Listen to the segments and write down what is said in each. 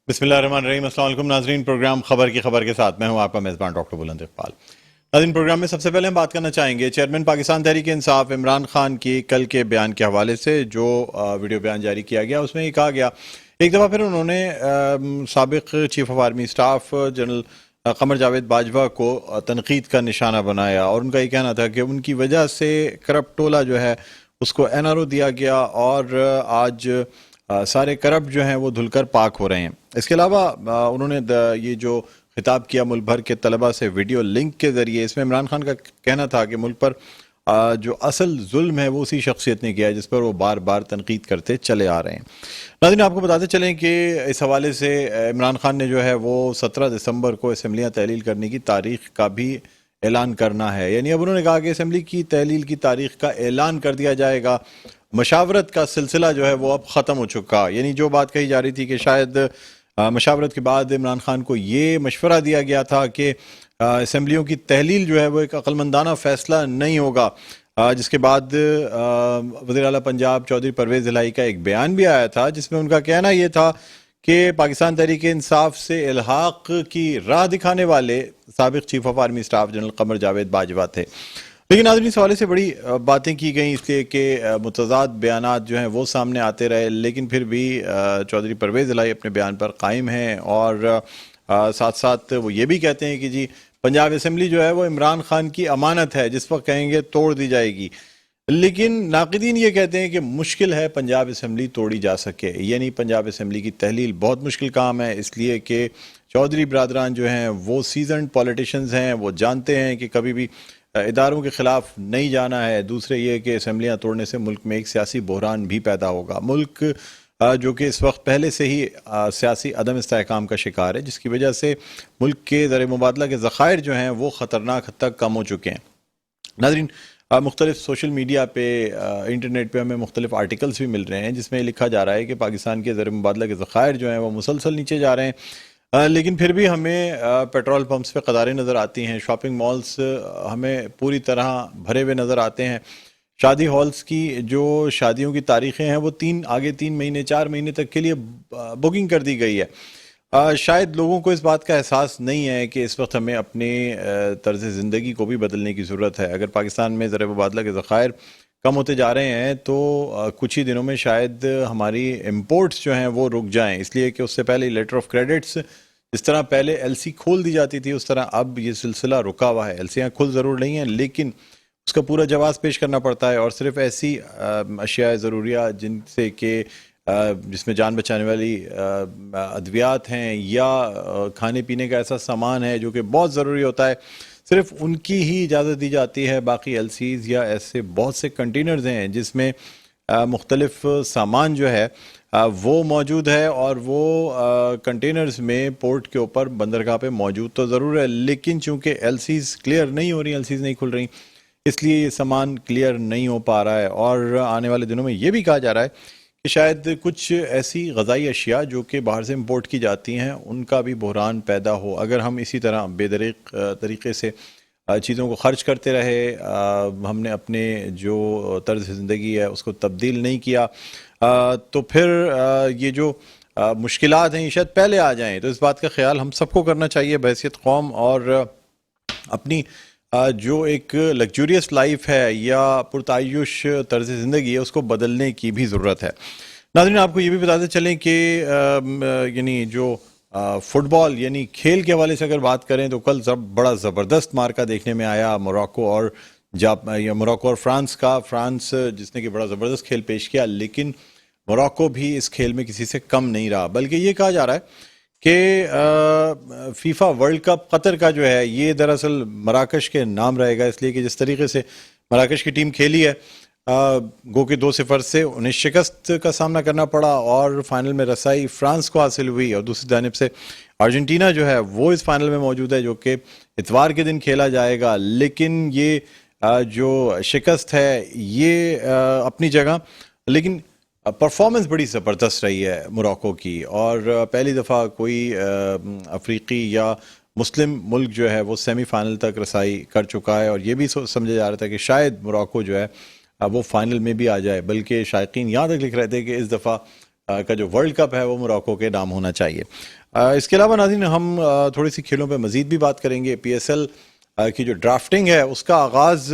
बिस्मिल्लाहिर्रहमानिर्रहीम। अस्सलाम वालेकुम नाज़रीन, प्रोग्राम खबर की खबर के साथ मैं हूं आपका मेज़बान डॉक्टर बुलंद इकबाल। नाज़रीन, प्रोग्राम में सबसे पहले हम बात करना चाहेंगे चेयरमैन पाकिस्तान तहरीक इंसाफ इमरान खान की कल के बयान के हवाले से जो वीडियो बयान जारी किया गया। उसमें ये कहा गया, एक दफ़ा फिर उन्होंने साबिक chief of army staff general Qamar Javed Bajwa को तनकीद का निशाना बनाया और उनका ये कहना था कि उनकी वजह से करप्ट टोला जो है उसको NRO दिया गया और आज सारे करप्ट जो हैं वो धुलकर पाक हो रहे हैं। इसके अलावा उन्होंने ये जो खिताब किया मुल्क भर के तलबा से वीडियो लिंक के ज़रिए, इसमें इमरान खान का कहना था कि मुल्क पर जो असल जुल्म है वो उसी शख्सियत ने किया है जिस पर वो बार बार तनकीद करते चले आ रहे हैं। नाज़रीन, आपको बताते चलें कि इस हवाले से इमरान खान ने जो है वो 17 दिसंबर को असम्बलियाँ तहलील करने की तारीख का भी ऐलान करना है। यानी अब उन्होंने कहा कि असम्बली की तहलील की तारीख का ऐलान कर दिया जाएगा। मशावरत का सिलसिला जो है वो अब ख़त्म हो चुका। यानी जो बात कही जा रही थी कि शायद मशावरत के बाद इमरान खान को ये मशवरा दिया गया था कि असम्बलियों की तहलील जो है वो एक अक्लमंदाना फ़ैसला नहीं होगा, जिसके बाद वज़ीर आला पंजाब चौधरी परवेज़ इलाही का एक बयान भी आया था जिसमें उनका कहना ये था कि पाकिस्तान तहरीक इंसाफ से इल्हाक की राह दिखाने वाले साबिक chief of army staff general Qamar Javed Bajwa थे। लेकिन नाज़रीन, इस हवाले से बड़ी बातें की गई इसलिए कि मुतज़ाद बयानात जो हैं वो सामने आते रहे, लेकिन फिर भी चौधरी परवेज़ इलाही अपने बयान पर कायम हैं और साथ साथ वो ये भी कहते हैं कि जी पंजाब असम्बली जो है वो इमरान खान की अमानत है, जिस वक्त कहेंगे तोड़ दी जाएगी। लेकिन नाक़िदीन ये कहते हैं कि मुश्किल है पंजाब असम्बली तोड़ी जा सके। यानी पंजाब असम्बली की तहलील बहुत मुश्किल काम है, इसलिए कि चौधरी बरादरान जो हैं वो सीजन्ड पॉलिटिशियंस हैं, वो जानते हैं कि कभी भी इदारों के ख़िलाफ़ नहीं जाना है। दूसरे ये कि असम्बलियाँ तोड़ने से मुल्क में एक सियासी बहरान भी पैदा होगा। मुल्क जो कि इस वक्त पहले से ही सियासी अदम इस्तेहकाम का शिकार है, जिसकी वजह से मुल्क के ज़र मुबादला के ज़खायर जो हैं वो ख़तरनाक हद तक कम हो चुके हैं। नाज़रीन, मुख्तलिफ सोशल मीडिया पे इंटरनेट पे हमें मुख्तलिफ आर्टिकल्स भी मिल रहे हैं जिसमें लिखा जा रहा है कि पाकिस्तान के ज़र मुबादला के ज़खायर जो हैं वो मुसलसल नीचे जा रहे हैं। लेकिन फिर भी हमें पेट्रोल पंप्स पे कतारें नज़र आती हैं, शॉपिंग मॉल्स हमें पूरी तरह भरे हुए नज़र आते हैं। शादी हॉल्स की जो शादियों की तारीखें हैं वो आगे 3 महीने 4 महीने तक के लिए बुकिंग कर दी गई है। शायद लोगों को इस बात का एहसास नहीं है कि इस वक्त हमें अपने तर्ज ज़िंदगी को भी बदलने की ज़रूरत है। अगर पाकिस्तान में ज़र मुबादला के ज़खायर कम होते जा रहे हैं तो कुछ ही दिनों में शायद हमारी इम्पोर्ट्स जो हैं वो रुक जाएं, इसलिए कि उससे पहले लेटर ऑफ क्रेडिट्स जिस तरह पहले LC खोल दी जाती थी उस तरह अब ये सिलसिला रुका हुआ है। LCयाँ खुल ज़रूर नहीं हैं, लेकिन उसका पूरा जवाब पेश करना पड़ता है और सिर्फ ऐसी अशिया ज़रूरिया जिनसे कि जिसमें जान बचाने वाली अद्वियात हैं या खाने पीने का ऐसा सामान है जो कि बहुत ज़रूरी होता है, सिर्फ उनकी ही इजाज़त दी जाती है। बाकी LCs या ऐसे बहुत से कंटेनर्स हैं जिसमें मुख्तलिफ सामान जो है वो मौजूद है और वो कंटेनर्स में पोर्ट के ऊपर बंदरगाह पे मौजूद तो ज़रूर है, लेकिन चूँकि LCs क्लियर नहीं हो रही, LCs नहीं खुल रही, इसलिए ये सामान क्लियर नहीं हो पा रहा है। और आने वाले दिनों में ये भी कहा जा रहा है कि शायद कुछ ऐसी ग़ज़ाई अशिया जो कि बाहर से इम्पोर्ट की जाती हैं उनका भी बहरान पैदा हो। अगर हम इसी तरह बेदरीक तरीके से चीज़ों को खर्च करते रहे, हमने अपने जो तर्ज ज़िंदगी है उसको तब्दील नहीं किया, तो फिर ये जो मुश्किलात हैं ये शायद पहले आ जाएं। तो इस बात का ख्याल हम सबको करना चाहिए बहैसियत कौम, और अपनी जो एक लग्जूरियस लाइफ है या पुरतायुश तर्ज ज़िंदगी है उसको बदलने की भी ज़रूरत है। नाज़रीन, आपको ये भी बताते चलें कि यानी जो फुटबॉल यानी खेल के हवाले से अगर बात करें तो कल बड़ा ज़बरदस्त मार्का देखने में आया मोरक्को और फ्रांस का। फ्रांस जिसने कि बड़ा ज़बरदस्त खेल पेश किया, लेकिन मोरक्को भी इस खेल में किसी से कम नहीं रहा। बल्कि ये कहा जा रहा है कि फीफा वर्ल्ड कप कतर का जो है ये दरअसल मराकश के नाम रहेगा, इसलिए कि जिस तरीके से मराकश की टीम खेली है, गो के 2-0 से उन्हें शिकस्त का सामना करना पड़ा और फाइनल में रसाई फ्रांस को हासिल हुई। और दूसरी जानिब से अर्जेंटीना जो है वो इस फाइनल में मौजूद है जो कि इतवार के दिन खेला जाएगा। लेकिन ये जो शिकस्त है ये अपनी जगह, लेकिन परफॉर्मेंस बड़ी ज़बरदस्त रही है मोरक्को की, और पहली दफ़ा कोई अफ्रीकी या मुस्लिम मुल्क जो है वो सेमीफाइनल तक रसाई कर चुका है। और ये भी समझा जा रहा था कि शायद मोरक्को जो है वो फाइनल में भी आ जाए, बल्कि शायकीन यहाँ तक लिख रहे थे कि इस दफ़ा का जो वर्ल्ड कप है वो मोरक्को के नाम होना चाहिए। इसके अलावा नाज़रीन हम थोड़ी सी खेलों पे मज़ीद भी बात करेंगे। PSL की जो ड्राफ्टिंग है उसका आगाज़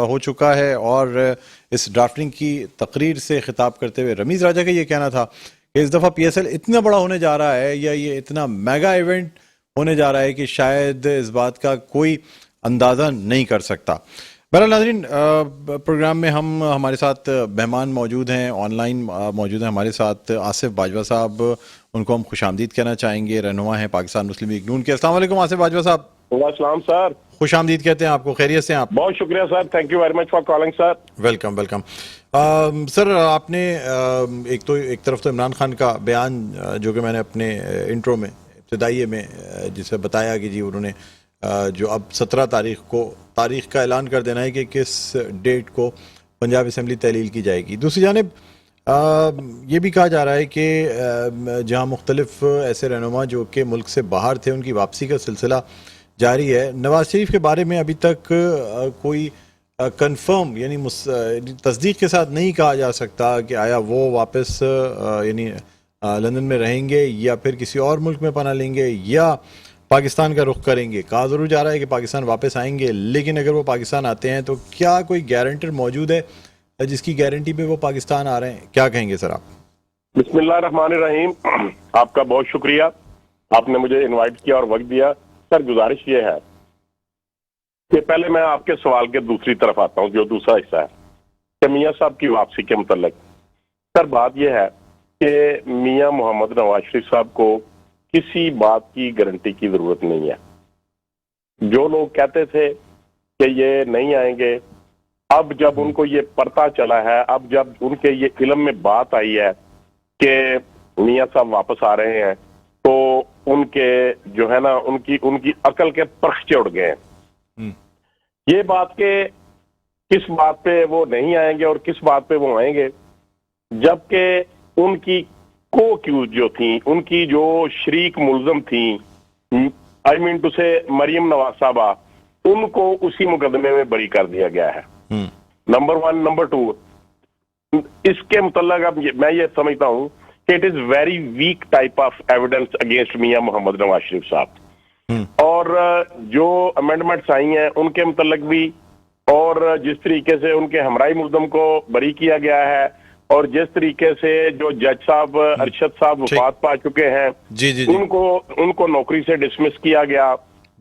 हो चुका है और इस ड्राफ्टिंग की तकरीर से खिताब करते हुए रमीज़ राजा का ये कहना था कि इस दफ़ा PSL इतना बड़ा होने जा रहा है या ये इतना मेगा इवेंट होने जा रहा है कि शायद इस बात का कोई अंदाज़ा नहीं कर सकता। बहरहाल नाज़रीन, प्रोग्राम में हमारे साथ मेहमान मौजूद हैं, ऑनलाइन मौजूद हैं हमारे साथ आसिफ बाजवा साहब। उनको हम खुशामदीद कहना चाहेंगे, रहनुमा हैं पाकिस्तान मुस्लिम लीग नून के। अस्सलाम वालेकुम आसिफ बाजवा साहब। वालेकुम सर, खुशामदीद कहते हैं आपको। खैरियत से हैं आप? बहुत शुक्रिया sir, thank you very much for calling sir. Welcome welcome. Sir आपने एक तरफ तो इमरान खान का बयान जो कि मैंने अपने इंट्रो में इब्तिदाई में जिसे बताया कि जी उन्होंने जो अब 17 तारीख का ऐलान कर देना है कि किस डेट को पंजाब असम्बली तहलील की जाएगी। दूसरी जानिब ये भी कहा जा रहा है कि जहाँ मुख्तलिफ ऐसे रहनुमा जो कि मुल्क से बाहर थे उनकी वापसी का सिलसिला जारी है। नवाज शरीफ के बारे में अभी तक कोई कंफर्म यानी तस्दीक के साथ नहीं कहा जा सकता कि आया वो वापस यानी लंदन में रहेंगे या फिर किसी और मुल्क में पनाह लेंगे या पाकिस्तान का रुख करेंगे। कहा ज़रूर जा रहा है कि पाकिस्तान वापस आएंगे, लेकिन अगर वो पाकिस्तान आते हैं तो क्या कोई गारंटर मौजूद है जिसकी गारंटी पे वो पाकिस्तान आ रहे हैं? क्या कहेंगे सर आप? बिस्मिल्लाहिर्रहमानिर्रहीम, आपका बहुत शुक्रिया, आपने मुझे इनवाइट किया और वक्त दिया। सर गुजारिश ये है कि पहले मैं आपके सवाल के दूसरी तरफ आता हूँ, जो दूसरा हिस्सा है कि मियाँ साहब की वापसी के मुतल्लिक। सर बात यह है कि मियाँ मोहम्मद नवाज शरीफ साहब को किसी बात की गारंटी की जरूरत नहीं है। जो लोग कहते थे कि ये नहीं आएंगे, अब जब उनको ये पता चला है, अब जब उनके ये इल्म में बात आई है कि मियाँ साहब वापस आ रहे हैं, तो उनके जो है ना उनकी अकल के परखचे उड़ गए हैं। ये बात के किस बात पे वो नहीं आएंगे और किस बात पे वो आएंगे, जबकि उनकी को एक्यूज जो थी, उनकी जो शरीक मुलजम थी, आई मीन टू से मरियम नवाज साहबा, उनको उसी मुकदमे में बरी कर दिया गया है। नंबर 1। नंबर 2, इसके मुतल्लिक अब मैं ये समझता हूं कि it is very weak type of evidence against मियां मोहम्मद नवाज शरीफ साहब। और जो अमेंडमेंट्स आई हैं उनके मुतल्लिक भी, और जिस तरीके से उनके हमराई मुल्जम को बरी किया गया है, और जिस तरीके से जो जज साहब अरशद साहब वफात पा चुके हैं, जी। उनको नौकरी से डिसमिस किया गया,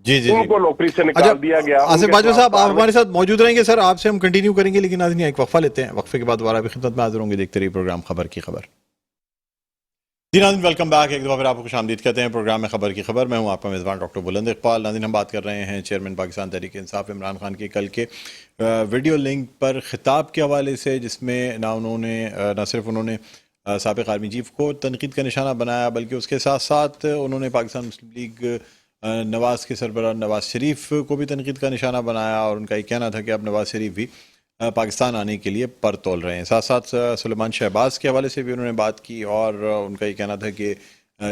जी। उनको नौकरी से निकाल दिया गया। आसिफ बाजवा साहब आप हमारे साथ मौजूद रहेंगे सर, आपसे हम कंटिन्यू करेंगे, लेकिन आज एक वक्फा लेते हैं। वक्फे के बाद दोबारा भी खिदमत में हाजिर होंगे। देखते रहिए प्रोग्राम खबर की खबर। जी नाज़रीन, वेलकम बैक। एक दफ़ा फिर आपको खुशामदीद कहते हैं प्रोग्राम में खबर की खबर। मैं हूं आपका मेज़बान डॉक्टर बुलंद इकबाल। नाज़रीन, हम बात कर रहे हैं चेयरमैन पाकिस्तान तहरीक इंसाफ इमरान खान के कल के वीडियो लिंक पर खिताब के हवाले से, जिसमें न सिर्फ उन्होंने साबिक़ आर्मी चीफ को तनकीद का निशाना बनाया, बल्कि उसके साथ साथ उन्होंने पाकिस्तान मुस्लिम लीग नवाज़ के सरबराह नवाज़ शरीफ को भी तनकीद का निशाना बनाया और उनका ये कहना था कि अब नवाज़ शरीफ भी पाकिस्तान आने के लिए पर तोल रहे हैं। साथ साथ सुलेमान शहबाज के हवाले से भी उन्होंने बात की और उनका ये कहना था कि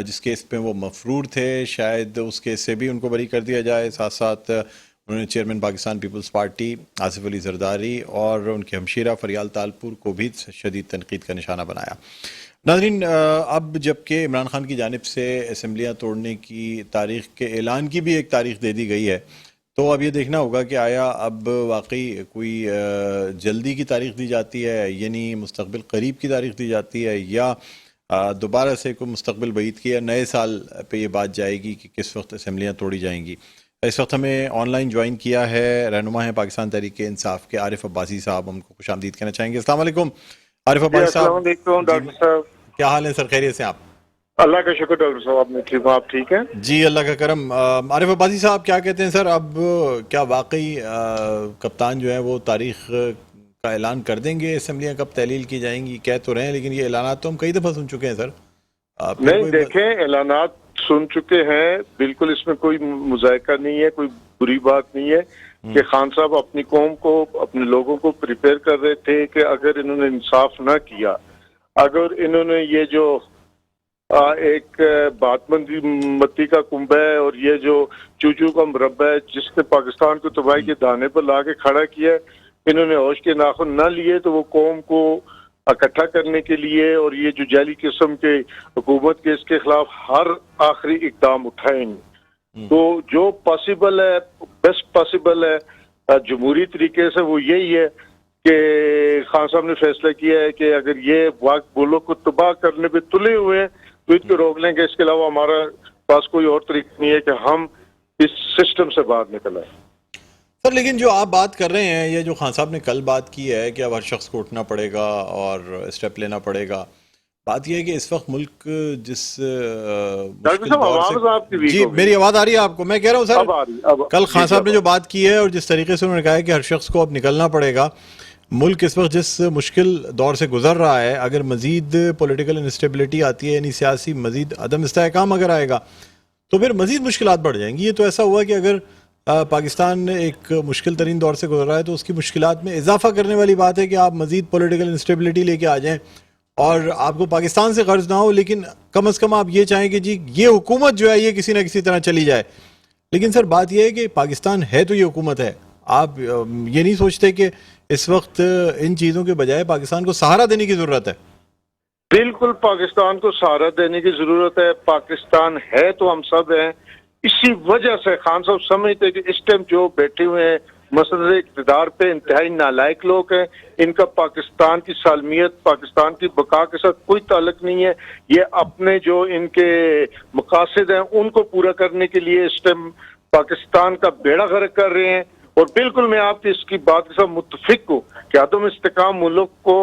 जिस केस पे वो मफरूर थे शायद उस केस से भी उनको बरी कर दिया जाए। साथ साथ उन्होंने chairman Pakistan Peoples Party Asif Ali Zardari और उनके हमशीरा फरियाल तालपुर को भी शदीद तनकीद का निशाना बनाया। नाज़रीन, अब जबकि इमरान खान की जानिब से असम्बलियाँ तोड़ने की तारीख़ के ऐलान की भी एक तारीख़ दे दी गई है, तो अब ये देखना होगा कि आया अब वाकई कोई जल्दी की तारीख़ दी जाती है, यानी मुस्तक़बिल करीब की तारीख़ दी जाती है, या दोबारा से कोई मुस्तक़बिल बईद की या नए साल पे ये बात जाएगी कि किस वक्त असम्बलियाँ तोड़ी जाएंगी। इस वक्त हमें ऑनलाइन ज्वाइन किया है रहनुमा है पाकिस्तान तहरीक इंसाफ के आरिफ अब्बासी साहब। हमको खुशामदीद कहना चाहेंगे। अस्सलाम वालेकुम आरिफ अब्बासी साहब। डॉक्टर साहब क्या हाल है सर? खैरियत से आप? अल्लाह का शुक्र डॉक्टर साहब, आप ठीक हो? आप ठीक हैं? जी अल्लाह का करम। आरिफ अब्बासी साहब क्या कहते हैं सर, अब क्या वाकई कप्तान जो है वो तारीख का ऐलान कर देंगे, असम्बलियाँ कब तहलील की जाएंगी? कह तो रहे हैं, लेकिन ये ऐलानात तो हम कई दफ़ा सुन चुके हैं सर। नहीं देखें, ऐलानात सुन चुके हैं, बिल्कुल इसमें कोई मुज़ायका नहीं है, कोई बुरी बात नहीं है कि खान साहब अपनी कौम को, अपने लोगों को प्रिपेयर कर रहे थे कि अगर इन्होंने इंसाफ ना किया, अगर इन्होंने ये जो एक बातमंदी मत्ती का कुंभा है और ये जो चूचू का मुरब्बा है जिसने पाकिस्तान को तबाही के दाने पर ला के खड़ा किया, इन्होंने होश के नाखुन न लिए तो वो कौम को इकट्ठा करने के लिए और ये जो जाली किस्म के हुकूमत के इसके खिलाफ हर आखिरी इकदाम उठाएंगे। तो जो पॉसिबल है, बेस्ट पॉसिबल है जमहूरी तरीके से, वो यही है कि खान साहब ने फैसला किया है कि अगर ये वाक मुल्क को तबाह करने पे तुले हुए हैं तो इनको रोक लेंगे। इसके अलावा हमारा पास कोई और तरीका नहीं है कि हम इस सिस्टम से बाहर निकल आए। सर लेकिन जो आप बात कर रहे हैं, ये जो खान साहब ने कल बात की है कि अब हर शख्स को उठना पड़ेगा और स्टेप लेना पड़ेगा, बात यह है कि इस वक्त मुल्क जिस मुश्किल दौर से, जी मेरी आवाज आ रही है आपको? मैं कह रहा हूँ सर, कल खान साहब ने जो बात की है और जिस तरीके से उन्होंने कहा है कि हर शख्स को अब निकलना पड़ेगा, मुल्क इस वक्त जिस मुश्किल दौर से गुजर रहा है, अगर मजीद पॉलिटिकल इंस्टेबिलिटी आती है, यानी सियासी मजीद अदम इस्तेहकाम अगर आएगा तो फिर मजीद मुश्किलात बढ़ जाएंगी। ये तो ऐसा हुआ कि अगर पाकिस्तान एक मुश्किल तरीन दौर से गुजर रहा है तो उसकी मुश्किलात में इजाफा करने वाली बात है कि आप मजीद पॉलिटिकल इंस्टेबिलिटी लेके आ जाएं और आपको पाकिस्तान से गर्ज ना हो, लेकिन कम अज़ कम आप ये चाहें कि जी ये हुकूमत जो है ये किसी ना किसी तरह चली जाए। लेकिन सर बात यह है कि पाकिस्तान है तो ये हुकूमत है। आप ये नहीं सोचते कि इस वक्त इन चीज़ों के बजाय पाकिस्तान को सहारा देने की ज़रूरत है? बिल्कुल पाकिस्तान को सहारा देने की ज़रूरत है। पाकिस्तान है तो हम सब हैं। इसी वजह से खान साहब समझते हैं कि इस टाइम जो बैठे हुए हैं मसले इक़्तिदार पे इंतहाई नालायक लोग हैं। इनका पाकिस्तान की सालमियत, पाकिस्तान की बका के साथ कोई ताल्लुक नहीं है। ये अपने जो इनके मकासद हैं उनको पूरा करने के लिए इस टाइम पाकिस्तान का बेड़ा गर्क कर रहे हैं। और बिल्कुल मैं आपकी इसकी बात के साथ मुत्तफिक हूँ कि अदम इस्तेकाम मुल्क को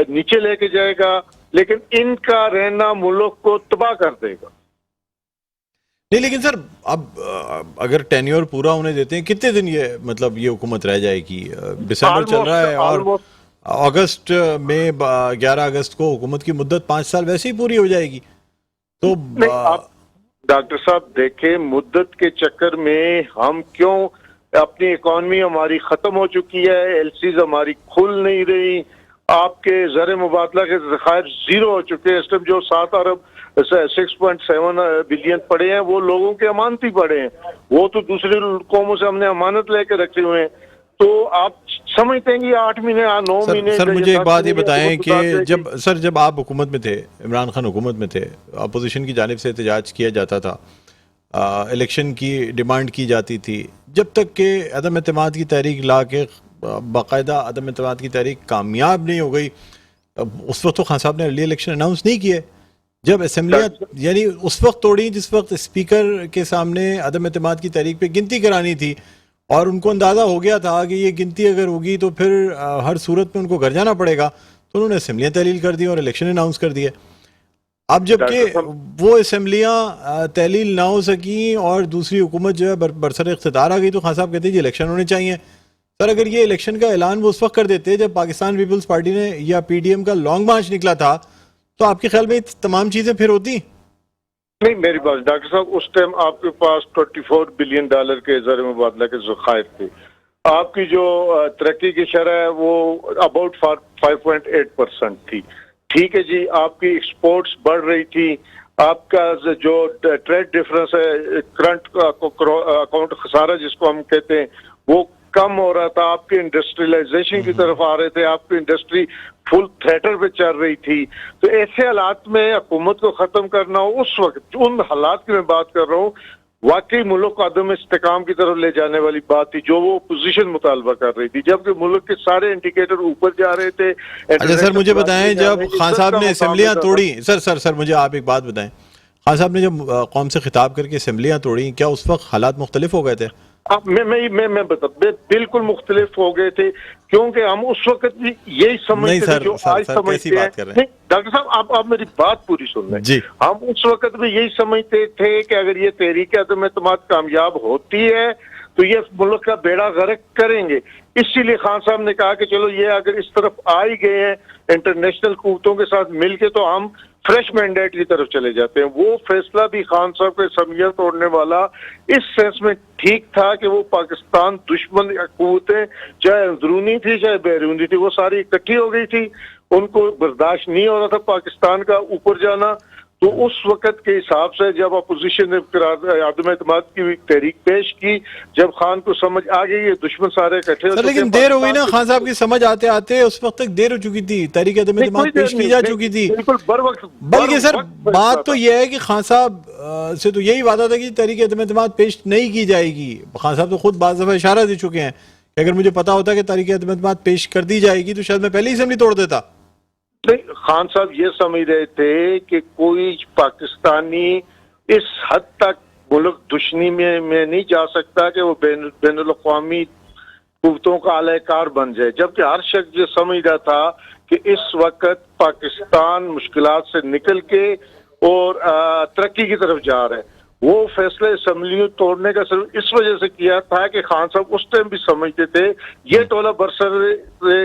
नीचे लेके जाएगा, लेकिन इनका रहना मुल्क को तबाह कर देगा। नहीं लेकिन सर अब अगर टेन्योर पूरा होने देते हैं, कितने दिन ये मतलब ये हुकूमत रह जाएगी? दिसंबर चल रहा है और अगस्त में 11 अगस्त को हुकूमत की मुद्दत 5 साल वैसे ही पूरी हो जाएगी। तो आप डॉक्टर साहब देखें, मुद्दत के चक्कर में हम क्यों, अपनी इकॉनमी हमारी खत्म हो चुकी है, एलसीज हमारी खुल नहीं रही, आपके ज़र मुबादला के ज़खायर जीरो हो चुके हैं। इस टाइम जो 7 अरब 6.7 बिलियन पड़े हैं वो लोगों के अमानती पड़े हैं, वो तो दूसरी कौमों से हमने अमानत लेके रखे हुए हैं। तो आप समझते हैं कि 8 महीने 9 महीने। सर मुझे एक बात ये बताएं कि जब आप हुकूमत में थे, इमरान खान हुकूमत में थे, अपोजिशन की जानिब से एहतजाज किया जाता था, इलेक्शन की डिमांड की जाती थी, जब तक कि अदम एतमाद की तहरीक ला के बाकायदा अदम एतमाद की तहरीक कामयाब नहीं हो गई, उस वक्त तो खान साहब ने अर्ली इलेक्शन अनाउंस नहीं किए। जब असम्बलियाँ यानी उस वक्त तोड़ी जिस वक्त स्पीकर के सामने अदम एतमाद की तहरीक पे गिनती करानी थी और उनको अंदाज़ा हो गया था कि ये गिनती अगर होगी तो फिर हर सूरत में उनको घर जाना पड़ेगा, तो उन्होंने असम्बलियाँ तहलील कर दी और इलेक्शन अनाउंस कर दिए। अब जबकि वो असम्बलियाँ तहलील ना हो सकी और दूसरी हुकूमत जो है बरसर इख्तिदार आ गई, तो खान साहब कहते हैं कि इलेक्शन होने चाहिए। सर अगर ये इलेक्शन का ऐलान वो उस वक्त कर देते जब पाकिस्तान पीपल्स पार्टी ने या पीडीएम का लॉन्ग मार्च निकला था, तो आपके ख्याल में तमाम चीजें फिर होती? नहीं, मेरी बात डॉक्टर साहब, उस टाइम आपके पास $24 बिलियन के ज़र मुबादला के ज़खायर थे। आपकी जो तरक्की की शरह है वो अबाउट 5.8% थी। ठीक है जी, आपकी एक्सपोर्ट्स बढ़ रही थी, आपका जो ट्रेड डिफरेंस है, करंट अकाउंट खसारा जिसको हम कहते हैं, वो कम हो रहा था, आपके इंडस्ट्रियलाइजेशन की तरफ आ रहे थे, आपकी इंडस्ट्री फुल थ्रेटर पे चल रही थी। तो ऐसे हालात में हुकूमत को खत्म करना हो, उस वक्त उन हालात की मैं बात कर रहा हूँ, वाकई मुल्क को अदम इस्तेकाम की तरफ ले जाने वाली बात थी जो वो अपोजिशन मुतालबा कर रही थी, जबकि मुल्क के सारे इंडिकेटर ऊपर जा रहे थे। अच्छा सर मुझे बताएं, जब खान साहब ने असेंबलियां तोड़ी, सर मुझे आप एक बात बताएं, खान साहब ने जब कौम से खिताब करके असेंबलियां तोड़ी, क्या उस वक्त हालात मुख्तलिफ हो गए थे? मैं बता, बिल्कुल मुख्तलिफ हो गए थे, क्योंकि हम उस वक्त भी यही समझते थे जो आज समझते हैं। नहीं डॉक्टर साहब, आप मेरी बात पूरी सुन रहे हैं। हम उस वक्त भी यही समझते थे कि अगर ये तहरीक अदम एतमाद कामयाब होती है तो ये मुल्क का बेड़ा गर्क करेंगे। इसीलिए खान साहब ने कहा कि चलो ये अगर इस तरफ आ ही गए हैं इंटरनेशनल कुव्वतों के साथ मिलके, तो हम फ्रेश मैंडेट की तरफ चले जाते हैं। वो फैसला भी खान साहब के असम्बलियां तोड़ने वाला इस सेंस में ठीक था कि वो पाकिस्तान दुश्मन कुव्वतें, चाहे अंदरूनी थी चाहे बैरूनी थी, वो सारी इकट्ठी हो गई थी। उनको बर्दाश्त नहीं हो रहा था पाकिस्तान का ऊपर जाना, तो उस वक्त के हिसाब से जब अपोजिशन ने अदम एतमाद की तहरीक पेश की, जब खान को समझ आ गई ये दुश्मन सारे इकट्ठे हो, लेकिन देर हो गई ना खान साहब की समझ आते आते, उस वक्त तक देर हो चुकी थी, तहरीक अदम एतमाद पेश की जा चुकी थी। बिल्कुल बर वक्त। बल्कि सर बात तो यह है कि खान साहब से तो यही वादा था कि तहरीक अदम एतमाद पेश नहीं की जाएगी। खान साहब तो खुद बाज़ दफा इशारा दे चुके हैं कि अगर मुझे पता होता कि तहरीक अदम एतमाद पेश कर दी जाएगी तो शायद मैं पहले ही असेंबली तोड़ देता। नहीं, खान साहब ये समझ रहे थे कि कोई पाकिस्तानी इस हद तक मुल्क दुश्मनी में नहीं जा सकता कि वो बैनुल अक़वामी कुव्वतों का आलाकार बन जाए, जबकि हर शख्स ये समझ रहा था कि इस वक्त पाकिस्तान मुश्किलात से निकल के और तरक्की की तरफ जा रहा है। वो फैसले असेंबली तोड़ने का सिर्फ इस वजह से किया था कि खान साहब उस टाइम भी समझते थे ये टोला बरसर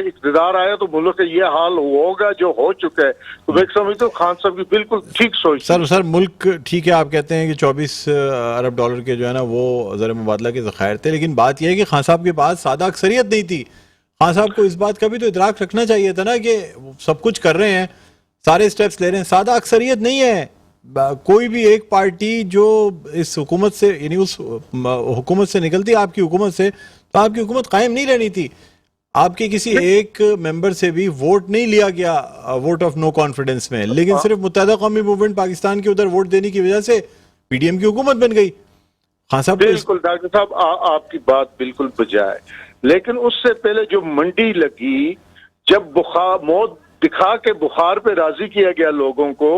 इक़्तिदार आया तो मुल्क का ये हाल होगा जो हो चुका है। तो मैं समझता हूँ खान साहब की बिल्कुल ठीक सोच। सर मुल्क ठीक है, आप कहते हैं कि 24 अरब डॉलर के जो है ना वो ज़र मुबादला के ज़खायर थे, लेकिन बात यह है कि खान साहब के पास सादा अक्सरियत नहीं थी। खान साहब को इस बात का भी तो इदराक रखना चाहिए था ना कि सब कुछ कर रहे हैं, सारे स्टेप्स ले रहे हैं, सादा अक्सरियत नहीं है। कोई भी एक पार्टी जो इस हुकूमत से यानी उस हुकूमत से निकलती, आपकी हुकूमत से, तो आपकी हुकूमत कायम नहीं रहनी थी। आपके किसी एक मेंबर से भी वोट नहीं लिया गया वोट ऑफ नो कॉन्फिडेंस में, लेकिन सिर्फ मुत्तहिदा कौमी मूवमेंट पाकिस्तान के उधर वोट देने की वजह से पीडीएम की हुकूमत बन गई। खान साहब बिल्कुल डॉक्टर साहब आपकी बात बिल्कुल बजाय, लेकिन उससे पहले जो मंडी लगी, जब बुखार मौत दिखा के बुखार पे राजी किया गया लोगों को,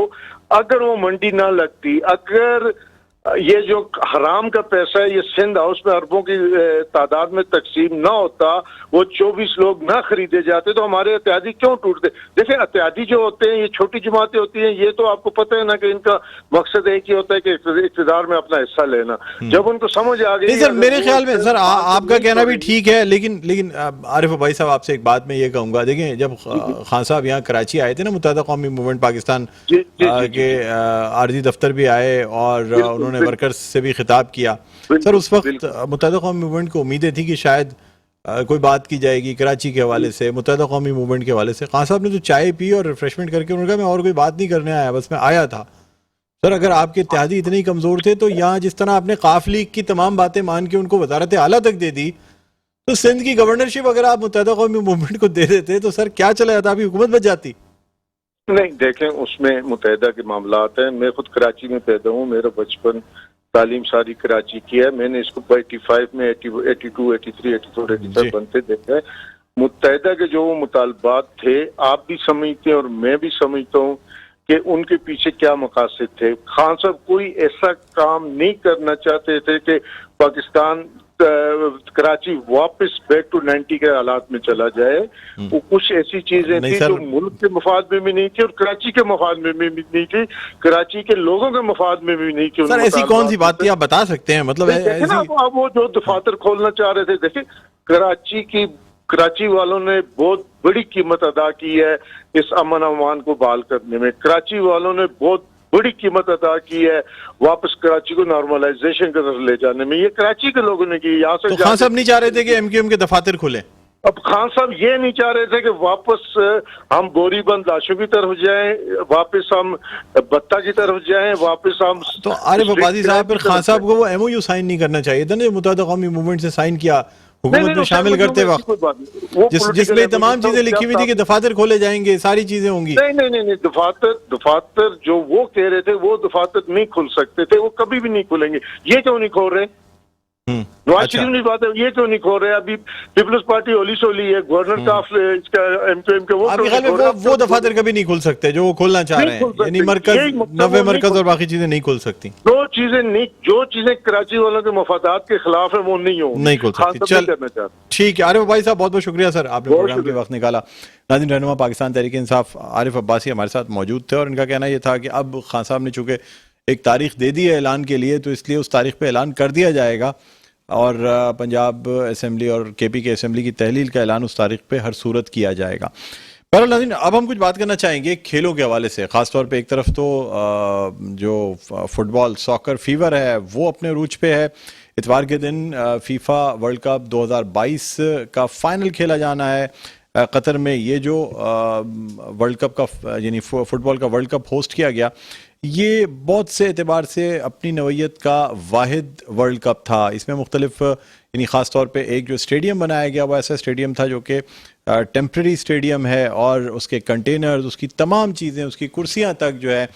अगर वो मंडी ना लगती, अगर ये जो हराम का पैसा है ये सिंध हाउस में अरबों की तादाद में तकसीम ना होता, वो 24 लोग ना खरीदे जाते, तो हमारे इत्यादी क्यों टूटते। देखिए इत्यादी जो होते हैं ये छोटी जमातें होती हैं, ये तो आपको पता है ना कि इनका मकसद एक ही होता है कि इक़्तिदार में अपना हिस्सा लेना। जब उनको समझ आ गई। सर मेरे ख्याल में सर आपका कहना भी ठीक है, लेकिन आरिफ भाई साहब आपसे एक बात मैं ये कहूंगा, देखिए जब खान साहब यहाँ कराची आए थे ना, मुत्तहिदा कौमी मूवमेंट पाकिस्तान के आरजी दफ्तर भी आए और उन्होंने वर्कर्स से भी खिताब किया। सर उस वक्त मुत्तहिदा कौमी मूवमेंट को उम्मीदें थी कि शायद कोई बात की जाएगी कराची के हवाले से, मुत्तहिदा कौमी मूवमेंट के हवाले से। खान साहब ने तो चाय पी और रिफ्रेशमेंट करके उन्होंने कहा मैं और कोई बात नहीं करने आया, बस मैं आया था। सर अगर आपके इत्तेहादी इतने ही कमजोर थे तो यहाँ जिस तरह आपने काफ लीग की तमाम बातें मान के उनको वज़ारत आला तक दे दी, तो सिंध की गवर्नरशिप अगर आप मुत्तहिदा कौमी मूवमेंट को दे देते तो सर क्या चला जाता, आपकी हुकूमत बच जाती। नहीं देखें, उसमें मुत्तहिदा के मामलात हैं। मैं खुद कराची में पैदा हूँ, मेरा बचपन तालीम सारी कराची की है। मैंने इसको 85 में 82, 83, 84, 85 बनते देखा है। मुत्तहिदा के जो मुतालबात थे आप भी समझते हैं और मैं भी समझता हूँ कि उनके पीछे क्या मकासद थे। खान साहब कोई ऐसा काम नहीं करना चाहते थे कि पाकिस्तान कराची वापस बैक टू 90 के हालात में चला जाए। वो कुछ ऐसी चीजें थी जो मुल्क के मफाद में भी नहीं थी और कराची के मफाद में भी नहीं थी, कराची के लोगों के मफाद में भी नहीं थी। सर ऐसी कौन सी बात थी आप बता सकते हैं, मतलब आप वो जो दफातर खोलना चाह रहे थे, देखिए कराची वालों ने बहुत बड़ी कीमत अदा की है इस अमन अमान को बहाल करने में। कराची वालों ने बहुत बड़ी कीमत अदा की है वापस कराची को नॉर्मलाइजेशन की तरफ ले जाने में। ये कराची के लोगों ने की। यहाँ से तो खान साहब नहीं चाह रहे थे कि एमक्यूएम के दफातर खुले। अब खान साहब ये नहीं चाह रहे थे कि वापस हम बोरीबंद लाशों की तरफ जाएं, वापस हम बत्ता की तरफ जाएं, वापस हम। तो आरिफ अब्बासी साहब फिर खान साहब को वो एमओयू साइन नहीं करना चाहिए था ना, मुत्तहिदा कौमी मूवमेंट से साइन किया हुकूमत में शामिल करते वक्त, जिसमें तमाम चीजें लिखी हुई थी कि दफातर खोले जाएंगे, सारी चीजें होंगी। नहीं, दफातर जो वो कह रहे थे वो दफातर नहीं खुल सकते थे, वो कभी भी नहीं खुलेंगे। ये क्यों नहीं खोल रहे? नवाज शरीफ की बात है, ये क्यों नहीं खोल रहे? अभी पीपल्स पार्टी होली सोली है, गवर्नर का इसका एमक्यूएम के वो दफातर कभी नहीं खुल सकते जो वो खोलना चाह रहे हैं, यानी मरकज 90 मरकज और बाकी चीजें नहीं खुल सकती। जो चीजें कराची वालों के मफादात के खिलाफ है वो नहीं खुल सकती। चल ठीक है आरिफ भाई साहब, बहुत बहुत शुक्रिया सर, आपने प्रोग्राम के वक्त निकाला। नाज़रीन, रहनुमा पाकिस्तान तहरीक इंसाफ आरिफ अब्बासी हमारे साथ मौजूद थे और इनका कहना यह था कि अब खान साहब ने चूंकि एक तारीख दे दी है ऐलान के लिए, तो इसलिए उस तारीख पे ऐलान कर दिया जाएगा और पंजाब असेंबली और केपी के असेंबली की तहलील का ऐलान उस तारीख पे हर सूरत किया जाएगा। बहरहाल नाज़रीन, अब हम कुछ बात करना चाहेंगे खेलों के हवाले से। ख़ासतौर पे एक तरफ तो जो फुटबॉल सॉकर फीवर है वो अपने अरूज पे है। इतवार के दिन फीफा वर्ल्ड कप 2022 का फाइनल खेला जाना है। कतर में ये जो वर्ल्ड कप का यानी फुटबॉल का वर्ल्ड कप होस्ट किया गया, ये बहुत से एतबार से अपनी नौइयत का वाहिद वर्ल्ड कप था। इसमें मुख्तलिफ यानी ख़ास तौर पे एक जो स्टेडियम बनाया गया वो ऐसा स्टेडियम था जो कि टेम्प्रेरी स्टेडियम है, और उसके कंटेनर्स, उसकी तमाम चीज़ें, उसकी कुर्सियाँ तक जो है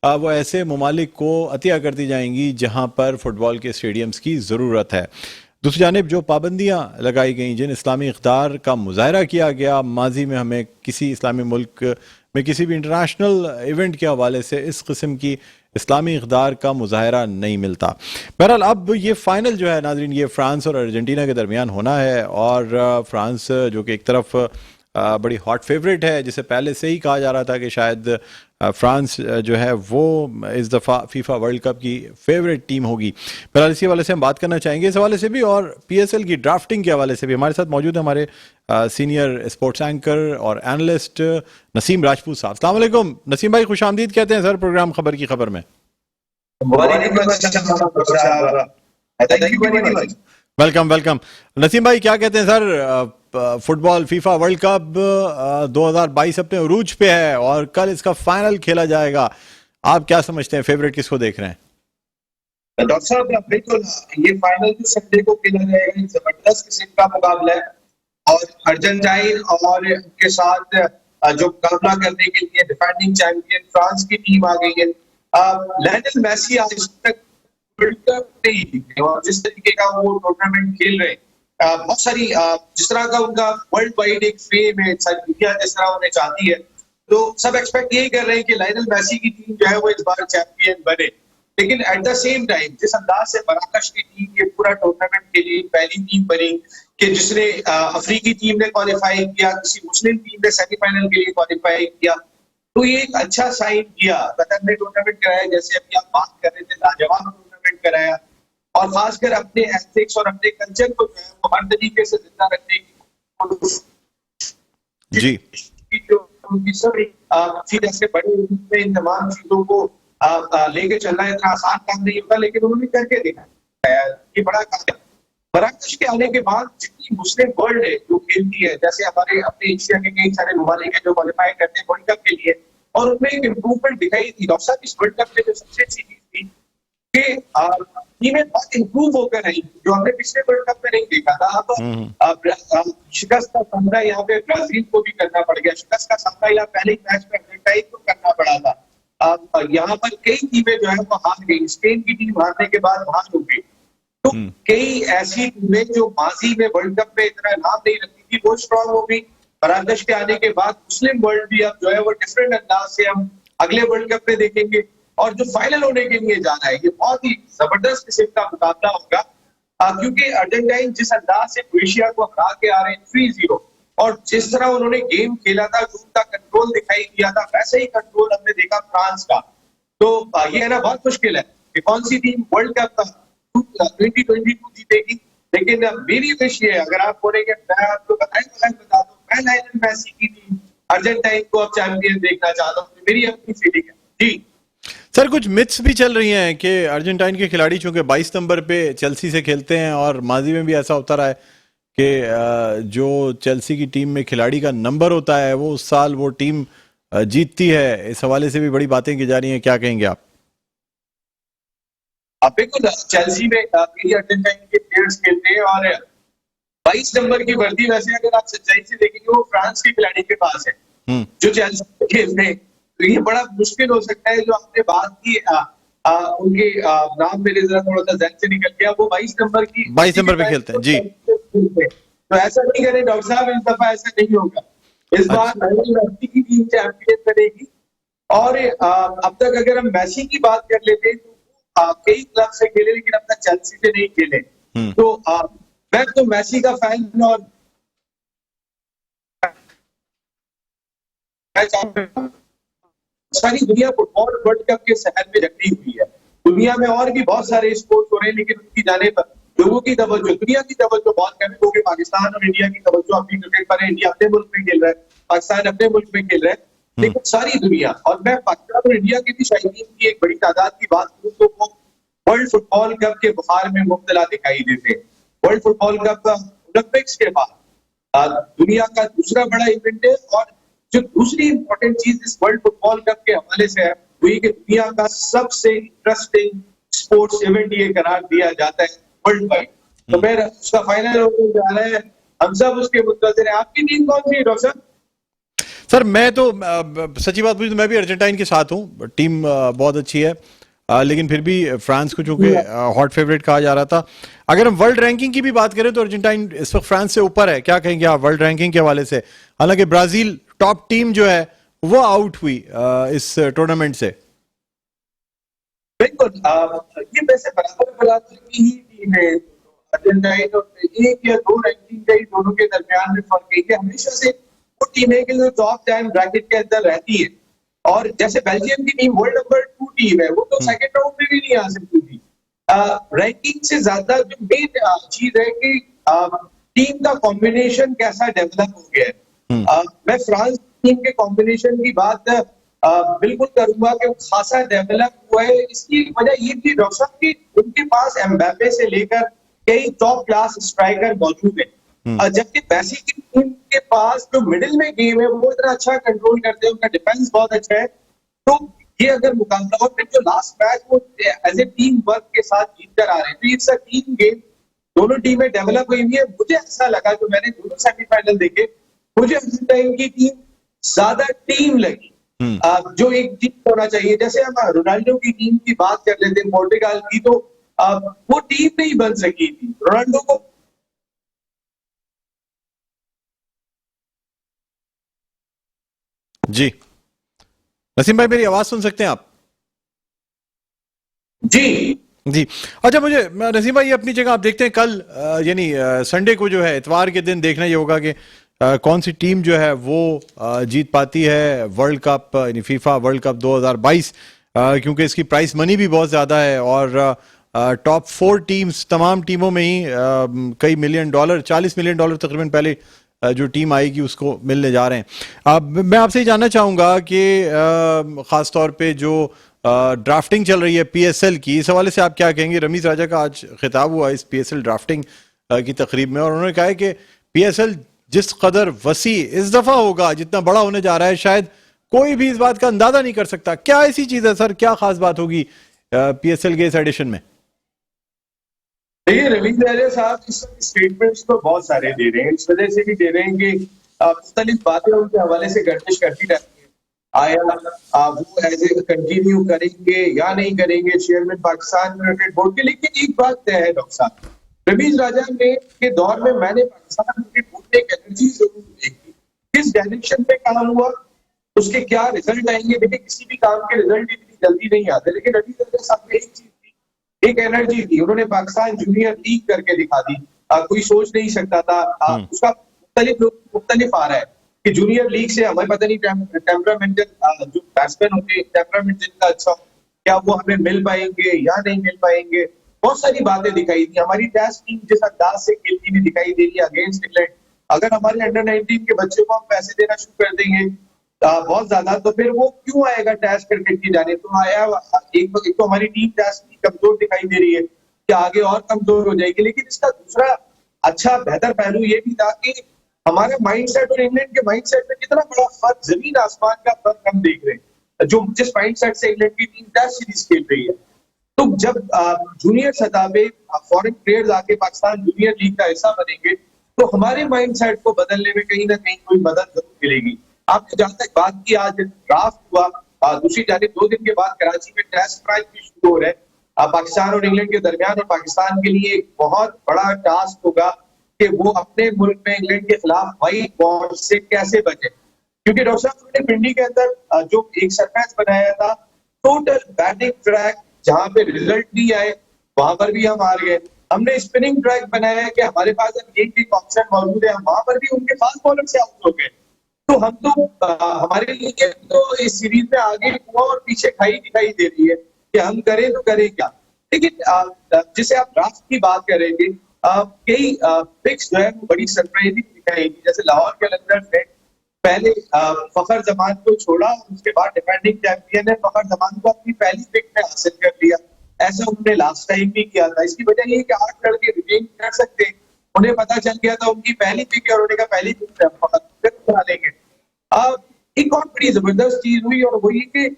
वो ऐसे ममालिक को अतिया कर दी जाएंगी जहाँ पर फुटबॉल के स्टेडियम्स की ज़रूरत है। दूसरी जानिब जो पाबंदियाँ लगाई गई, जिन इस्लामी इक़्तिदार का मुज़ाहरा किया गया, माजी में हमें किसी इस्लामी मुल्क में किसी भी इंटरनेशनल इवेंट के हवाले से इस किस्म की इस्लामी इक़्तिदार का मुज़ाहरा नहीं मिलता। बहरहाल अब ये फ़ाइनल जो है नाज़रीन, ये फ़्रांस और अर्जेंटीना के दरमियान होना है, और फ़्रांस जो कि एक तरफ बड़ी हॉट फेवरेट है, जिसे पहले से ही कहा जा रहा था कि शायद फ्रांस जो है वो इस दफ़ा फीफा वर्ल्ड कप की फेवरेट टीम होगी। फिलहाल इसी हवाले से हम बात करना चाहेंगे, इस हवाले से भी और पीएसएल की ड्राफ्टिंग के हवाले से भी। हमारे साथ मौजूद है हमारे सीनियर स्पोर्ट्स एंकर और एनालिस्ट नसीम राजपूत साहब। अस्सलाम वालेकुम नसीम भाई, खुश आमदीद कहते हैं सर प्रोग्राम खबर की खबर में। Welcome welcome. नसीम भाई क्या कहते हैं sir, football FIFA world cup 2022 अपने उरूज पे है और कल इसका फाइनल खेला जाएगा, आप क्या समझते हैं, फेवरेट किसको देख रहे हैं? डॉक्टर साहब बिल्कुल, ये फाइनल जो संडे को खेला जाएगा, जबरदस्त किस्म का मुकाबला है, और अर्जेंटाइन और उनके साथ जो मुकाबला करने के लिए डिफेंडिंग चैंपियन फ्रांस की टीम आ गई है। लियोनेल मेसी आज तक वर्ल्ड कप नहीं जीते, और जिस तरीके का वो टूर्नामेंट खेल रहे हैं, बहुत सारी जिस तरह का उनका वर्ल्ड वाइड एक फेम है, सारी दुनिया जिस तरह उन्हें चाहती है, तो सब एक्सपेक्ट यही कर रहे हैं कि लियोनेल मेसी की टीम जो है वो इस बार चैंपियन बने। लेकिन एट द सेम टाइम जिस अंदाज से मराकश की टीम ये पूरा टूर्नामेंट के लिए पहली टीम बनी कि जिसने अफ्रीकी टीम ने क्वालिफाई किया, किसी मुस्लिम टीम ने सेमीफाइनल के लिए क्वालिफाई किया, तो ये एक अच्छा साइन किया। कतर ने टूर्नामेंट कराया, जैसे अभी आप बात कर रहे थे, लाजवाब टूर्नामेंट कराया, और खासकर अपने एथिक्स और अपने कल्चर को जो है वो हर तरीके से जिंदा रखने की जी जो उनकी सभी फिर ऐसे बड़े रूप में इन तमाम चीजों को लेके चलना इतना आसान काम नहीं होता, लेकिन उन्होंने करके दिखाया। ये बड़ा काम है। मराकश के आने के बाद जितनी मुस्लिम वर्ल्ड है जो खेलती है, जैसे हमारे अपने एशिया के कई सारे ममालिक है जो क्वालिफाई करते हैं वर्ल्ड कप के लिए, और उनमें एक इम्प्रूवमेंट दिखाई थी। डॉक्टर साहब इस वर्ल्ड कप में जो सबसे अच्छी चीज थी कि टीमें बहुत इम्प्रूव होकर आई, जो हमने पिछले वर्ल्ड कप में नहीं देखा था। अब शिकस्त का सामना यहाँ पे ब्राजील को भी करना पड़ गया, शिकस्त का सामना यहाँ पहले ही मैच में अर्जेंटाइन को करना पड़ा था। यहाँ पर कई टीमें जो है वो हार गई, स्पेन की टीम हारने के बाद हार हो गई। तो कई ऐसी टीमें जो माजी में वर्ल्ड कप में इतना नाम नहीं रखती थी वो स्ट्रांग हो गई। मराकश के आने के बाद मुस्लिम वर्ल्ड भी अब जो है वो डिफरेंट अंदाज से हम अगले वर्ल्ड कप में देखेंगे, और जो फाइनल होने के लिए जा रहा है ये बहुत ही जबरदस्त किस्म का मुकाबला होगा, क्योंकि अर्जेंटाइन जिस अंदाज से क्रोएशिया को हरा के आ रहे हैं 3-0, और जिस तरह उन्होंने गेम खेला था, जो उनका कंट्रोल दिखाई दिया था, वैसे ही कंट्रोल हमने देखा फ्रांस का। तो ये है ना, बहुत मुश्किल है कि कौन सी टीम वर्ल्ड कप 2022 जीतेगी। लेकिन मेरी विश ये है, अगर आप बोलेंगे मैं आपको बता दूं, मैं लियोनेल मेसी की टीम अर्जेंटाइन को अब चैंपियन देखना चाहता हूँ, मेरी अपनी फीलिंग है जी। सर कुछ मिथ्स भी चल रही हैं कि अर्जेंटाइन के खिलाड़ी चूंकि 22 नंबर पे चेल्सी से खेलते हैं, और माजी में भी ऐसा होता रहा है कि जो चेल्सी की टीम में खिलाड़ी का नंबर होता है वो उस साल वो टीम जीतती है। इस हवाले से भी बड़ी बातें की जा रही हैं, क्या कहेंगे आप? बिल्कुल, चेल्सी में अर्जेंटाइन के प्लेयर्स खेलते हैं, और 22 नंबर की वर्दी वैसे अगर आप सच्चाई से देखेंगे वो फ्रांस के खिलाड़ी के पास है जो चेल्सी में खेलते हैं। तो ये बड़ा मुश्किल हो सकता है। जो आपने बात की उनके नाम मेरे जरा थोड़ा सा जहन से निकल गया, वो 22 नंबर पे खेलते हैं जी। तो ऐसा नहीं करें डॉक्टर साहब, इस दफा ऐसा नहीं होगा। इस बार लियोनेल मेसी की टीम चैंपियन बनेगी। और अब तक अगर हम मेसी की बात कर लेते हैं तो कई क्लब से खेले, लेकिन अब तक चेल्सी से नहीं खेले। तो मैं तो मेसी का फैन, और सारी दुनिया फुटबॉल वर्ल्ड कप के शहर में जकड़ी हुई है। दुनिया में और भी बहुत सारे स्पोर्ट्स हो रहे हैं, लेकिन उनकी जाने पर लोगों की तवज्जो, दुनिया की तवज्जो बहुत कम है, क्योंकि पाकिस्तान और इंडिया की तवज्जो अपनी क्रिकेट पर है। इंडिया अपने मुल्क में खेल रहा है, पाकिस्तान अपने मुल्क में खेल रहा है, लेकिन सारी दुनिया, और मैं पाकिस्तान और इंडिया के भी शायकीन की एक बड़ी तादाद की बात करूँ तो वो वर्ल्ड फुटबॉल कप के बुखार में मुब्तला दिखाई देते हैं। वर्ल्ड फुटबॉल कप ओलंपिक्स के बाद दुनिया का दूसरा बड़ा इवेंट है। और जो दूसरी इंपॉर्टेंट चीज इस वर्ल्ड फुटबॉल कप के हवाले से है वो ये कि दुनिया का सबसे इंटरेस्टिंग स्पोर्ट्स इवेंट ये करार दिया जाता है वर्ल्ड वाइड। तो फिर उसका फाइनल होने जा रहा है, हम सब उसके मुंतज़िर हैं। आपकी टीम कौन सी है डॉक्टर साहब? सर मैं तो सच्ची बात पूछूं तो मैं भी अर्जेंटाइन के साथ हूं। टीम बहुत अच्छी है, लेकिन फिर भी फ्रांस को चूंकि हॉट फेवरेट कहा जा रहा था। अगर हम वर्ल्ड रैंकिंग की भी बात करें तो अर्जेंटाइन इस वक्त फ्रांस से ऊपर है। क्या कहेंगे आप वर्ल्ड रैंकिंग के हवाले से? हालांकि ब्राजील टॉप टीम जो है वो आउट हुई इस टूर्नामेंट से। बिल्कुल, ये वैसे बराबर बराबर की ही टीम है। अर्जेंटाइन और एक या दो रैंकिंग का ही दोनों के दरमियान में फर्क है कि हमेशा से वो टीम है कि जो टॉप 10 ब्रैकेट के अंदर रहती है। और जैसे बेल्जियम की टीम वर्ल्ड नंबर 2 टीम है, वो तो सेकंड राउंड में भी नहीं आ सकती थी। रैंकिंग से ज्यादा जो मेन चीज है कि टीम का कॉम्बिनेशन कैसा डेवलप हो गया है। मैं फ्रांस टीम के कॉम्बिनेशन की बात बिल्कुल करूंगा कि वो खासा डेवलप हुआ है। इसकी वजह ये थी डॉक्टर साहब की उनके पास एम्बापे से लेकर कई टॉप क्लास स्ट्राइकर मौजूद है। जबकि मैसी की टीम के पास जो मिडिल में गेम है वो इतना अच्छा कंट्रोल करते हैं, उनका डिफेंस बहुत अच्छा है। तो ये अगर मुकाबला, और फिर जो लास्ट मैच वो एज ए टीम वर्क के साथ जीत कर आ रहे हैं, तो इट्स अ टीम गेम। दोनों टीमें डेवलप हुई है। मुझे ऐसा लगा जो मैंने दोनों सेमीफाइनल देखे, मुझे अर्जेंटाइन की टीम ज्यादा टीम लगी, जो एक टीम होना चाहिए। जैसे हम रोनाल्डो की टीम की बात कर लेते हैं पोर्टुगाल की, तो वो टीम नहीं बन सकी थी। रोनाल्डो को जी नसीम भाई, मेरी आवाज सुन सकते हैं आप? जी जी। अच्छा, मुझे नसीम भाई अपनी जगह आप देखते हैं कल यानी संडे को जो है, इतवार के दिन देखना ये होगा कि कौन सी टीम जो है वो जीत पाती है वर्ल्ड कप, यानी फीफा वर्ल्ड कप 2022, क्योंकि इसकी प्राइस मनी भी बहुत ज़्यादा है और टॉप 4 टीम्स, तमाम टीमों में ही कई मिलियन डॉलर, $40 मिलियन तकरीबन पहले जो टीम आएगी उसको मिलने जा रहे हैं। अब मैं आपसे ये जानना चाहूँगा कि ख़ास तौर पे जो ड्राफ्टिंग चल रही है पीएसएल की, इस हवाले से आप क्या कहेंगे? रमीज राजा का आज खिताब हुआ इस पीएसएल ड्राफ्टिंग की तकरीब में, और उन्होंने कहा है कि पीएसएल जिस कदर वसी इस दफा होगा, जितना बड़ा होने जा रहा है, शायद कोई भी इस बात का अंदाजा नहीं कर सकता। क्या ऐसी चीज है सर, क्या खास बात होगी पीएसएल के इस एडिशन में? देखिए, रविंद्र राजा साहब इस स्टेटमेंट्स तो बहुत सारे दे रहे हैं, इस वजह से भी दे रहे हैं कि मुख्तलिफ बातें उनके हवाले से गर्दिश करती रहती है। आया वो एज ए कंटिन्यू करेंगे या नहीं करेंगे चेयरमैन पाकिस्तान क्रिकेट बोर्ड के। लेकिन एक बात तय है डॉक्टर साहब, रमीज राजा ने के दौर में मैंने पाकिस्तान क्रिकेट बोर्ड में एक एनर्जी जरूर देखी। किस डायरेक्शन में काम हुआ, उसके क्या रिजल्ट आएंगे। देखिए, किसी भी काम के रिजल्ट इतनी जल्दी नहीं आते, लेकिन रमीज राजा साहब में एक चीज थी, एक एनर्जी थी। उन्होंने पाकिस्तान जूनियर लीग करके दिखा दी। कोई सोच नहीं सकता था। उसका मुख्तलिफ आ रहा है कि जूनियर लीग से हमें पता नहीं टेम्परामेंटल जो बैट्समैन होते हैं, टेम्परामेंट जिनका अच्छा, क्या वो हमें मिल पाएंगे या नहीं मिल पाएंगे। बहुत सारी बातें दिखाई दी। हमारी टेस्ट टीम जिस अंदाज से खेलती हुई दिखाई दे रही है अगेंस्ट इंग्लैंड, अगर हमारे अंडर 19 के बच्चों को हम पैसे देना शुरू कर देंगे बहुत ज्यादा, तो फिर वो क्यों आएगा टेस्ट क्रिकेट की जाने। तो आया एक तो हमारी टीम टेस्ट की कमजोर दिखाई दे रही है कि आगे और कमजोर हो जाएगी। लेकिन इसका दूसरा अच्छा बेहतर पहलू ये भी था कि हमारे माइंडसेट और इंग्लैंड के माइंडसेट में कितना बड़ा फर्क, जमीन आसमान का फर्क हम देख रहे हैं। जो जिस माइंडसेट से इंग्लैंड की टीम टेस्ट सीरीज खेल रही है, तो जब जूनियर सतह पे फॉरेन प्लेयर्स आके पाकिस्तान जूनियर लीग का हिस्सा बनेंगे, तो हमारे माइंडसेट को बदलने में कहीं ना कहीं कोई मदद जरूर मिलेगी। आपने जहां तक बात की, आज ड्राफ्ट हुआ, दूसरी जानिब 2 दिन के बाद कराची में टेस्ट मैच भी शुरू हो रहे हैं पाकिस्तान और इंग्लैंड के दरमियान। और पाकिस्तान के लिए एक बहुत बड़ा टास्क होगा कि वो अपने मुल्क में इंग्लैंड के खिलाफ व्हाइट वॉश से कैसे बचे। क्योंकि डॉक्टर साहब ने पिंडी के अंदर जो एक सरफेस बनाया था, टोटल बैटिंग ट्रैक, जहां पे रिजल्ट नहीं आए वहां पर भी हम हार गए। हमने स्पिनिंग ट्रैक बनाया है कि हमारे पास अब एक ऑप्शन मौजूद है, हम वहां पर भी उनके फास्ट बॉलर से आउट हो गए। तो हम तो हमारे लिए तो इस सीरीज में आगे हुआ और पीछे खाई दिखाई दे रही है कि हम करें तो करें क्या। लेकिन जिसे आप ड्राफ्ट की बात कर रहे थे, कई पिक्स जो है वो बड़ी सरप्राइजिंग दिखाई दी। जैसे लाहौर के अंदर ने पहले फखर जमान को छोड़ा, उसके बाद डिफेंडिंग चैंपियन है फखर जमान को अपनी पहली पिक में हासिल कर लिया। ऐसा उन्होंने लास्ट टाइम भी किया था। इसकी वजह ये कि 8 लड़के रिटेन कर सकते हैं, उन्हें पता चल गया था उनकी पहली पिक है, उन्होंने कहा पहली पिक बना लेंगे। एक और बड़ी जबरदस्त चीज हुई और वो ये कि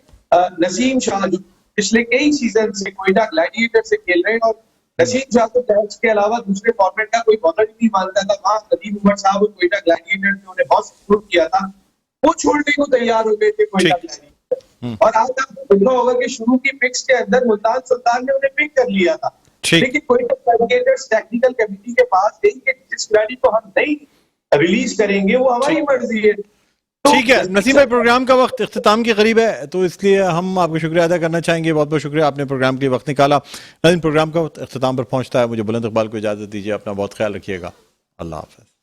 नसीम शाह जो पिछले कई सीजन से कोयटा ग्लैडिएटर से खेल रहे हैं, और नसीम शाह को टेस्ट के अलावा दूसरे फॉर्मेट का कोई बॉलर ही नहीं मानता था। वहां नदीम उमर साहब और कोयटा ग्लैडिएटर ने उन्हें बहुत सपोर्ट किया था, वो छोड़ने को तैयार हो गए थे कोयटा ग्लैडिएटर। और आज आपको देखा होगा कि शुरू की पिक्स के अंदर मुल्तान सुल्तान ने उन्हें पिक कर लिया था, लेकिन कोयटा ग्लैडिएटर्स टेक्निकल कमेटी के पास गई कि जिस खिलाड़ी को हम नहीं रिलीज करेंगे वो हमारी मर्जी है। ठीक है नसीम भाई, प्रोग्राम का वक्त इख्तिताम के करीब है, तो इसलिए हम आपका शुक्रिया अदा करना चाहेंगे। बहुत बहुत शुक्रिया, आपने प्रोग्राम के लिए वक्त निकाला। नाज़रीन, प्रोग्राम का वक्त इख्तिताम पर पहुंचता है, मुझे बुलंद इकबाल को इजाज़त दीजिए। अपना बहुत ख्याल रखिएगा। अल्लाह हाफ़िज़।